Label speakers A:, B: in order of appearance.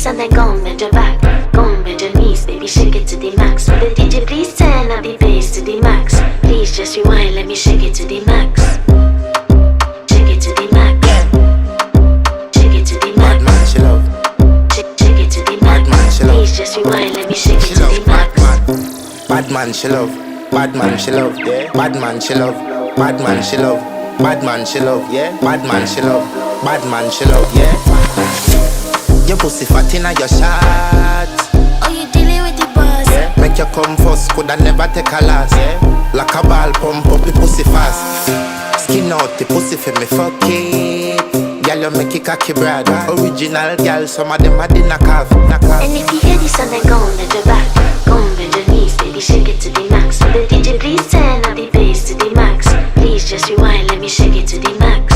A: this and then go and bend your back. Go and bend your knees, baby, shake it to the max. Will the DJ please turn up the bass to the max? Please just rewind, let me shake it to the max. Shake it to the max. Shake it to the max.
B: Bad man, she love.
A: Shake it to the max.
B: Bad man, she love.
A: Please just rewind, let me shake it
B: She
A: to
B: love.
A: the max.
B: Bad man, she love. Bad man, she love. Yeah. Bad man, she love. Bad man, she love. Bad man, she love. Yeah. Bad man, she love. Bad man, she love. Yeah. Your pussy fat inna your shot.
A: Oh, you dealing with the boss?
B: Yeah. Make you come first, coulda never take a last. Yeah. Like a ball, pump up the pussy fast. Skin out the pussy for me fuck it. Girl, you make it cocky brother. Original girl, some of them a the knockoff.
A: And if you hear this and then go and bend your back. Go and bend your knees, baby, shake it to the max. Will the DJ please turn up the bass to the max? Please just rewind, let me shake it to the max.